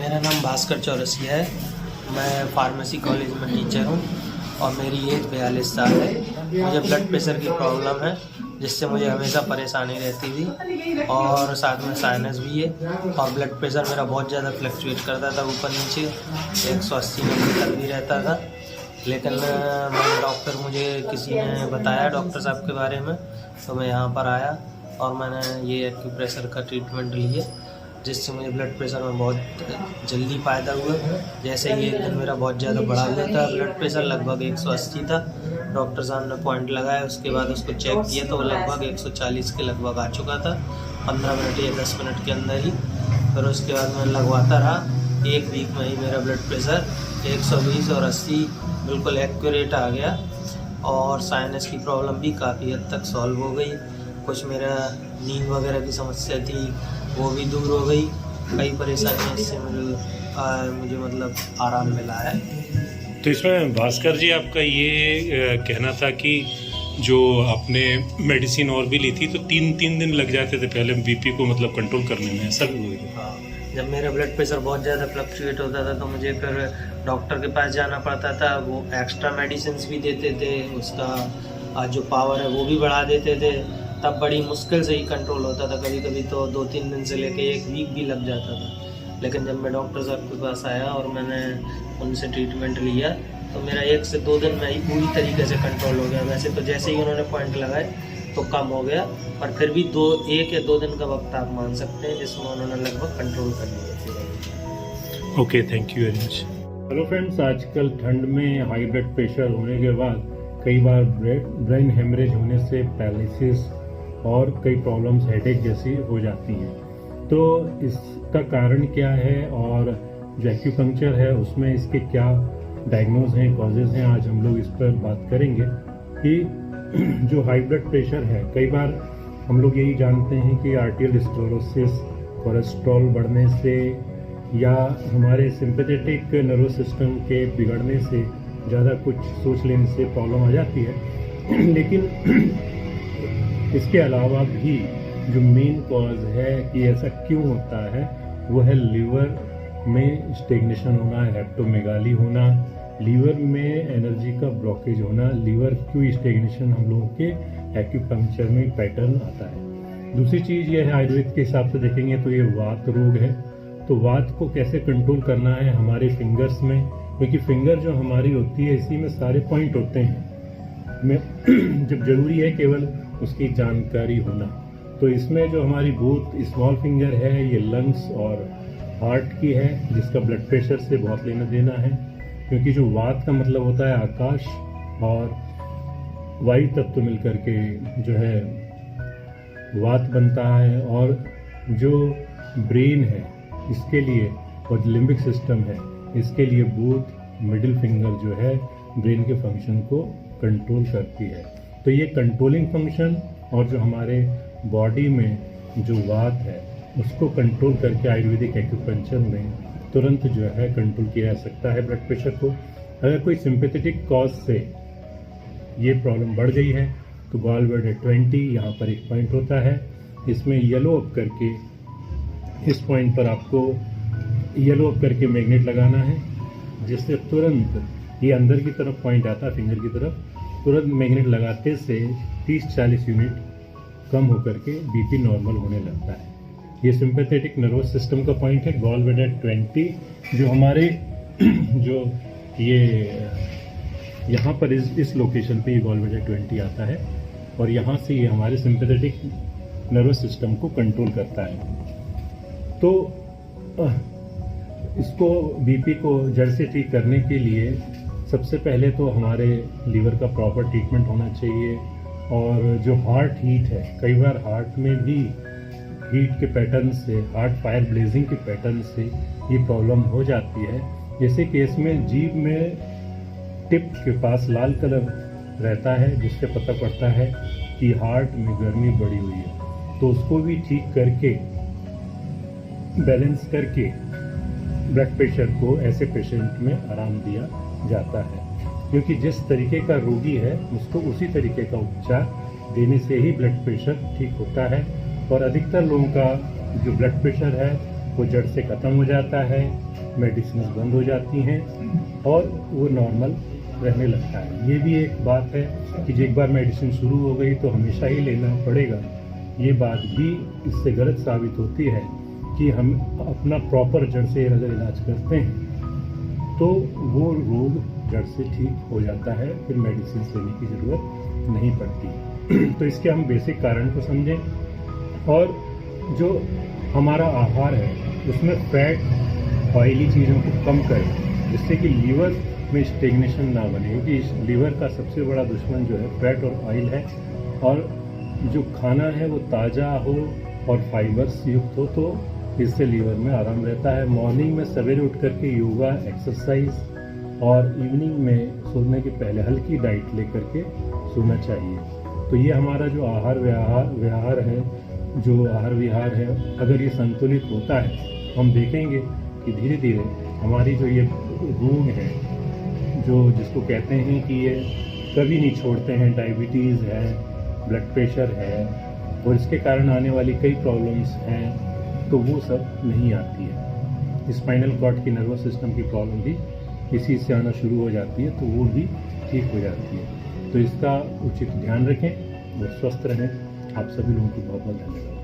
मेरा नाम भास्कर चौरसिया है। मैं फार्मेसी कॉलेज में टीचर हूँ और मेरी एज 42 साल है। मुझे ब्लड प्रेशर की प्रॉब्लम है, जिससे मुझे हमेशा परेशानी रहती थी और साथ में साइनस भी है। और ब्लड प्रेशर मेरा बहुत ज़्यादा फ्लक्चुएट करता था, ऊपर नीचे 180-90 तक भी रहता था। लेकिन मैंने मुझे किसी ने बताया डॉक्टर साहब के बारे में, तो मैं यहाँ पर आया और मैंने ये एक्यूप्रेशर का ट्रीटमेंट लिया, जिससे मुझे ब्लड प्रेशर में बहुत जल्दी फ़ायदा हुआ। जैसे ही एक दिन मेरा बहुत ज़्यादा बढ़ा हुआ था, ब्लड प्रेशर लगभग 180 था। डॉक्टर साहब ने पॉइंट लगाया, उसके बाद उसको चेक किया तो वो लगभग 140 के लगभग आ चुका था 15 मिनट या 10 मिनट के अंदर ही। फिर उसके बाद मैं लगवाता रहा, एक वीक में ही मेरा ब्लड प्रेशर 120 और 80 बिल्कुल एक्यूरेट आ गया। और साइनस की प्रॉब्लम भी काफ़ी हद तक सॉल्व हो गई। कुछ मेरा नींद वगैरह की समस्या थी, वो भी दूर हो गई। कई परेशानियाँ इससे मुझे मतलब आराम मिला है। तो इसमें भास्कर जी आपका ये कहना था कि जो आपने मेडिसिन और भी ली थी तो तीन दिन लग जाते थे पहले बीपी को मतलब कंट्रोल करने में, ऐसा भी हुआ? हाँ, जब मेरा ब्लड प्रेशर बहुत ज़्यादा फ्लक्चुएट होता था तो मुझे फिर डॉक्टर के पास जाना पड़ता था। वो एक्स्ट्रा मेडिसिन भी देते थे, उसका जो पावर है वो भी बढ़ा देते थे। तब बड़ी मुश्किल से ही कंट्रोल होता था, कभी कभी तो 2-3 दिन से लेके 1 वीक भी लग जाता था। लेकिन जब मैं डॉक्टर साहब के पास आया और मैंने उनसे ट्रीटमेंट लिया तो मेरा 1 से 2 दिन में ही पूरी तरीके से कंट्रोल हो गया। वैसे तो जैसे ही उन्होंने पॉइंट लगाए तो कम हो गया, पर फिर भी 1 या 2 दिन का वक्त आप मान सकते हैं जिसमें उन्होंने लगभग कंट्रोल कर लिया। Okay, thank you very much. Hello friends, आजकल ठंड में हाई ब्लड प्रेशर होने के बाद कई बार ब्रेन हेमरेज होने से पैरालिसिस और कई प्रॉब्लम्स हेडेक जैसी हो जाती हैं। तो इसका कारण क्या है और जो एक्यूपंक्चर है उसमें इसके क्या डायग्नोज हैं, कॉजेज हैं, आज हम लोग इस पर बात करेंगे कि जो हाई ब्लड प्रेशर है, कई बार हम लोग यही जानते हैं कि आर्टियल स्क्लेरोसिस, कोलेस्ट्रॉल बढ़ने से या हमारे सिंपैथेटिक नर्वस सिस्टम के बिगड़ने से, ज़्यादा कुछ सोच लेने से प्रॉब्लम आ जाती है। लेकिन इसके अलावा भी जो मेन कॉज है कि ऐसा क्यों होता है वो है लीवर में स्टेग्नेशन होना, हेप्टोमेगाली होना, लीवर में एनर्जी का ब्लॉकेज होना। लीवर क्यों स्टेग्नेशन हम लोगों के एक्यूपंक्चर में पैटर्न आता है। दूसरी चीज़ ये है, आयुर्वेद के हिसाब से देखेंगे तो ये वात रोग है। तो वात को कैसे कंट्रोल करना है हमारे फिंगर्स में, क्योंकि फिंगर जो हमारी होती है इसी में सारे पॉइंट होते हैं। जब जरूरी है केवल उसकी जानकारी होना। तो इसमें जो हमारी बोथ स्मॉल फिंगर है ये लंग्स और हार्ट की है, जिसका ब्लड प्रेशर से बहुत लेना देना है। क्योंकि जो वात का मतलब होता है आकाश और वायु तत्व मिलकर के जो है वात बनता है। और जो ब्रेन है इसके लिए और लिम्बिक सिस्टम है इसके लिए बोथ मिडिल फिंगर जो है ब्रेन के फंक्शन को कंट्रोल करती है। तो ये कंट्रोलिंग फंक्शन और जो हमारे बॉडी में जो वात है उसको कंट्रोल करके आयुर्वेदिक एक्यूपंक्चर में तुरंत जो है कंट्रोल किया जा सकता है ब्लड प्रेशर को। अगर कोई सिंपैथेटिक कॉज से ये प्रॉब्लम बढ़ गई है तो गॉल ब्लैडर 20 यहाँ पर एक पॉइंट होता है, इसमें येलो अप करके इस पॉइंट पर आपको येलो अप करके मैग्नेट लगाना है, जिससे तुरंत ये अंदर की तरफ पॉइंट आता है फिंगर की तरफ। तुरंत मैग्नेट लगाते से 30-40 यूनिट कम होकर के बीपी नॉर्मल होने लगता है। ये सिंपैथेटिक नर्वस सिस्टम का पॉइंट है गॉल ब्लैडर 20, जो हमारे जो ये यहाँ पर इस लोकेशन पे ये गॉल ब्लैडर 20 आता है और यहाँ से ये हमारे सिंपैथेटिक नर्वस सिस्टम को कंट्रोल करता है। तो इसको बीपी को जड़ से ठीक करने के लिए सबसे पहले तो हमारे लीवर का प्रॉपर ट्रीटमेंट होना चाहिए। और जो हार्ट हीट है, कई बार हार्ट में भी हीट के पैटर्न से, हार्ट फायर ब्लेजिंग के पैटर्न से ये प्रॉब्लम हो जाती है। जैसे केस में जीभ में टिप के पास लाल कलर रहता है, जिससे पता पड़ता है कि हार्ट में गर्मी बढ़ी हुई है। तो उसको भी ठीक करके बैलेंस करके ब्लड प्रेशर को ऐसे पेशेंट में आराम दिया जाता है। क्योंकि जिस तरीके का रोगी है उसको उसी तरीके का उपचार देने से ही ब्लड प्रेशर ठीक होता है। और अधिकतर लोगों का जो ब्लड प्रेशर है वो जड़ से ख़त्म हो जाता है, मेडिसिन बंद हो जाती हैं और वो नॉर्मल रहने लगता है। ये भी एक बात है कि एक बार मेडिसिन शुरू हो गई तो हमेशा ही लेना पड़ेगा, ये बात भी इससे गलत साबित होती है कि हम अपना प्रॉपर जड़ से अगर इलाज करते हैं तो वो रोग जड़ से ठीक हो जाता है, फिर मेडिसिन लेने की ज़रूरत नहीं पड़ती। तो इसके हम बेसिक कारण को समझें और जो हमारा आहार है उसमें फैट ऑयली चीज़ों को कम करें, जिससे कि लीवर में स्टेग्नेशन ना बने, क्योंकि इस लीवर का सबसे बड़ा दुश्मन जो है फैट और ऑयल है। और जो खाना है वो ताज़ा हो और फाइबर्स युक्त हो तो इससे लीवर में आराम रहता है। मॉर्निंग में सवेरे उठ करके योगा, एक्सरसाइज और इवनिंग में सोने के पहले हल्की डाइट लेकर के सोना चाहिए। तो ये हमारा जो आहार विहार है, जो आहार विहार है, अगर ये संतुलित होता है हम देखेंगे कि धीरे धीरे हमारी जो ये रोग है, जो जिसको कहते हैं कि ये कभी नहीं छोड़ते हैं, डायबिटीज़ है, ब्लड प्रेशर है और इसके कारण आने वाली कई प्रॉब्लम्स हैं, तो वो सब नहीं आती है। स्पाइनल कॉर्ड की नर्वस सिस्टम की प्रॉब्लम भी इसी से आना शुरू हो जाती है, तो वो भी ठीक हो जाती है। तो इसका उचित ध्यान रखें और स्वस्थ रहें। आप सभी लोगों को बहुत बहुत धन्यवाद।